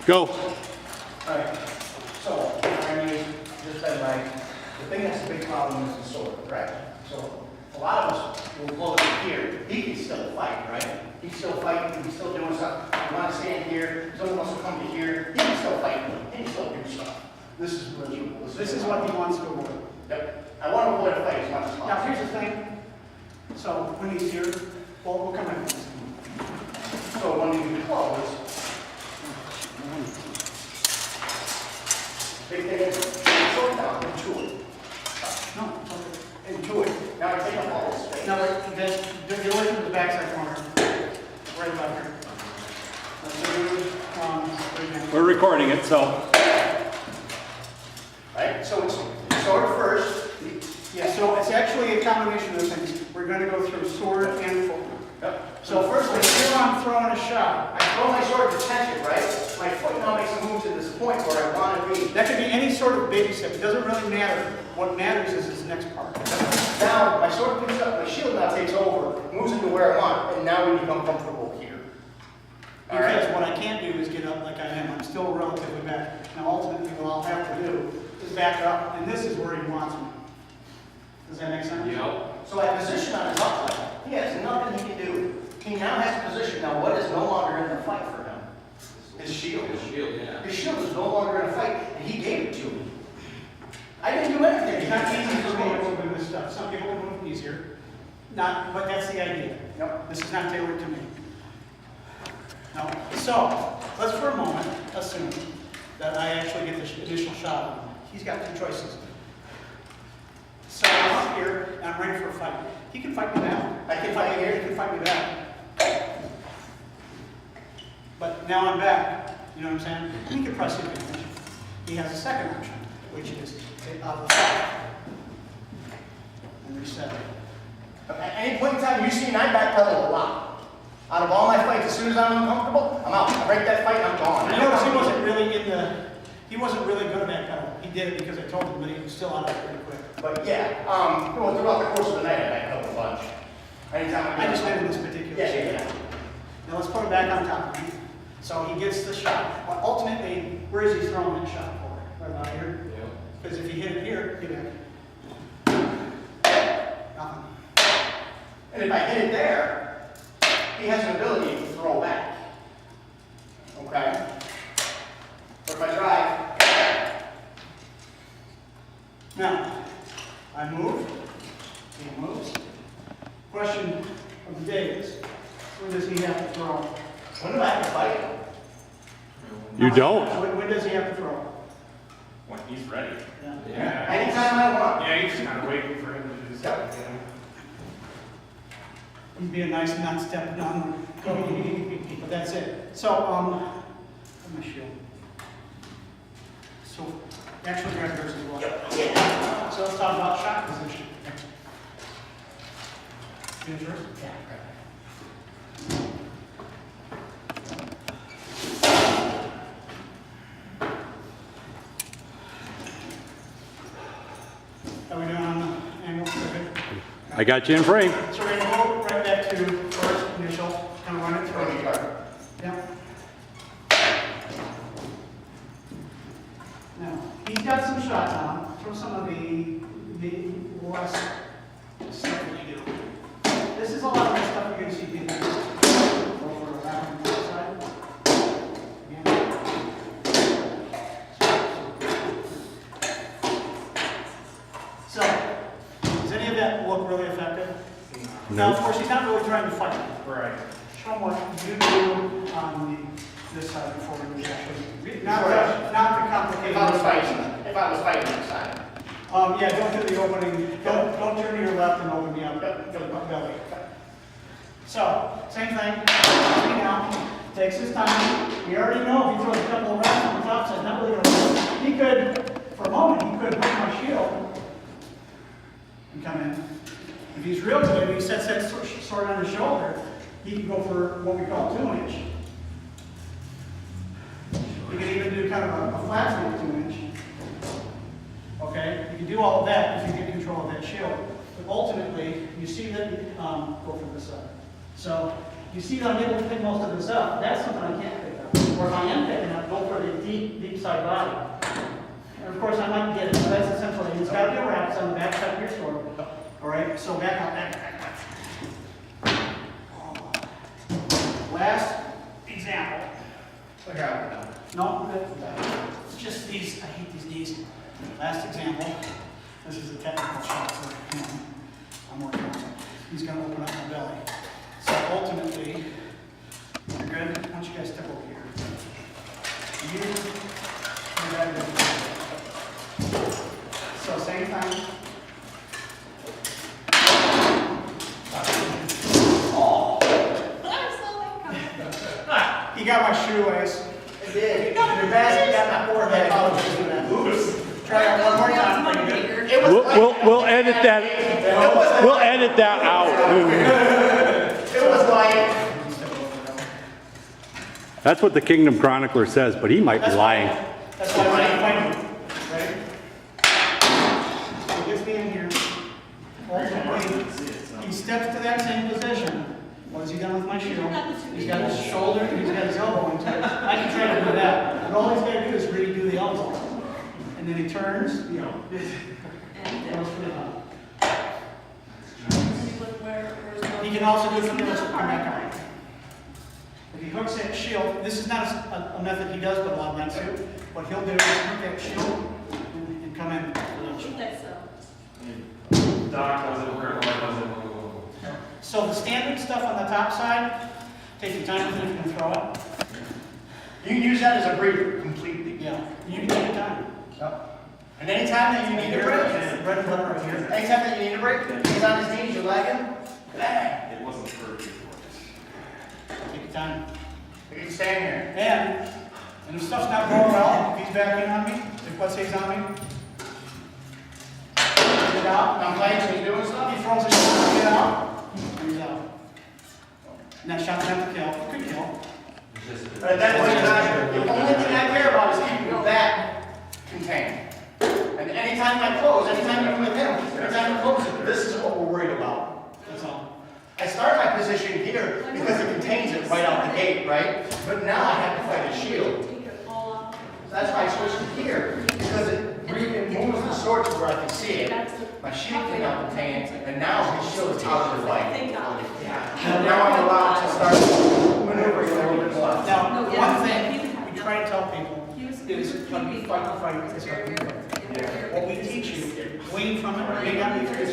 Go. Alright, so, I mean, just said like, the thing that's a big problem is the sword, correct? So, a lot of us will close it here. He can still fight, right? He's still fighting, he's still doing stuff. You want to stand here, someone wants to come to here, he can still fight, he can still do stuff. This is miserable. This is what he wants to avoid. Yep. I want to avoid a fight as much as possible. Now, here's the thing. So, when he's here, well, we'll come back to this. So when you close, big thing is, short down into it. No, it's okay. Into it. Now I take up all this space. No, you're away from the backside corner. Right about here. We're recording it, so. Right? So it's sword first. Yeah, so it's actually a combination of those things. We're going to go through sword and foot. Yep. So first, here I'm throwing a shot. I throw my sword to catch it, right? My foot now makes a move to this point where I want to be. That could be any sort of baby step. It doesn't really matter. What matters is this next part. Now my sword picks up, my shield now takes over, moves into where I want, and now we become comfortable here. All right? Because what I can't do is get up like I am. I'm still relatively back. Now ultimately what I'll have to do is back up, and this is where he wants me. Does that make sense? Yep. So I position on his upright. He has nothing he can do. He now has a position. Now what is no longer in the fight for him? His shield. His shield, yeah. His shield is no longer in a fight, and he gave it to me. I didn't do anything. It's not easy for me to move this stuff. Some people move easier. But that's the idea. Yep. This is not tailored to me. No. So, let's for a moment assume that I actually get the initial shot on him. He's got two choices. So I'm up here and I'm ready for a fight. He can fight me down. I can fight here. here. He can fight me back. But now I'm back. You know what I'm saying? He can press him. He has a second option, which is take out the fight and reset it. At any point in time, you see me, I backpedal a lot. Out of all my fights, as soon as I'm uncomfortable, I'm out. I break that fight, I'm gone. I noticed he wasn't really good at that pedal. He did it because I told him, but he was still out of it pretty quick. But yeah, well, throughout the course of the night, I backpedal a bunch. Anytime I just did in this particular Yeah. Now let's put him back on top of me. So he gets the shot. But ultimately, where is he throwing that shot for? Right about here? Yep. Because if he hit it here, he'd have nothing. And if I hit it there, he has an ability to throw back. Okay? But if I drive, Now, I move. He moves. Question of the day is, when does he have to throw? when do I have to fight? You don't. When does he have to throw? When he's ready. Yeah. Yeah. Anytime I want. Yeah, he's just kind of waiting for him to do Yep. something. He'd be a nice non-step down. But that's it. So, my shield. So, actually grab yours as well. Yeah. So let's talk about shot position. Here's yours. Yeah. How we doing on the angle? Okay. I got you in frame. So we're gonna go right back to first initial, kind of run it Throw me through. card. Yeah. Now, he's got some shots on. Throw some of the less stuff that you do. This is a lot of the stuff you're gonna see people do. Go for a back and forth side. Again. So, does any of that look really effective? Now, of course, he's not really trying to fight. Right. Show him what you do on this side before we actually, not the complicated. If I was fighting this side. Yeah, don't do the opening, don't turn to your left and open the belly. So, same thing, now, takes his time. We already know if he throws a couple of rounds on the top side, not really gonna, he could, for a moment, he could break my shield and come in. If he's real good, if he sets that sword on his shoulder, he can go for what we call 2-inch. You can even do kind of a flat sweep 2-inch. Okay, you can do all of that if you get control of that shield. But ultimately, you see that, go for this side. So, you see that I'm able to pick most of this up. That's something I can't pick up. Or if I am picking up, go for the course, I might get it, so that's essentially, it's gotta be a wrap, it's on the back side of your sword. All right, so back up. Last example. I got it now. No, it's just these, I hate these knees. Last example, this is a technical shot for him. I'm working on it. He's gonna open up my belly. So ultimately, you're good. Why don't you guys step over here? You're back there. So same time. He got my shoelace. It did. Your basket got my forehead. Oops. Try it one more time. It was We'll edit that. We'll edit that out. It was like. That's what the Kingdom Chronicler says, but he might be lying. That's why I'm fighting. Ready? So he gets me in here. Ultimately, he steps to that same position. What has he done with my shield? He's got his shoulder and he's got his elbow into it. I can try to do that. But all he's got to do is redo the elbow. And then he turns, goes for the top. He can also do it from the other side. Come back on. If he hooks that shield, this is not a method he does, but a lot of men do. What he'll do is hook that shield and come in. Doc does it, where does it? So the standard stuff on the top side, take your time with it if you can throw it. You can use that as a breather completely. Yeah, you can take your time. Yep. And anytime that you need a break, Bread and butter right here. anytime that you need a break, he's on his knees, you leg him, bang. It wasn't perfect for Take your time. You can stand here. And if stuff's not going well, if he's backing on me, if what says on me, get it out. I'm playing, so he's doing stuff. He throws it, get it out, and he's out. And that shot's not to kill, good kill. But at that point in time, the only thing I care about is keeping that contained. And anytime I close, anytime I'm with him, anytime I close, this is what we're worried about. That's all. I start my position here because it contains it right out the gate, right? But now I have to fight a shield. So that's why I switched to here, because it moves the sword to where I can see it. My shield cannot contain it, and now his shield is out of the fight. Now I'm allowed to start maneuvering a little bit more. Now, one thing we try to tell people is when we fight the fight, it's like what we teach you, glean from it, may not be through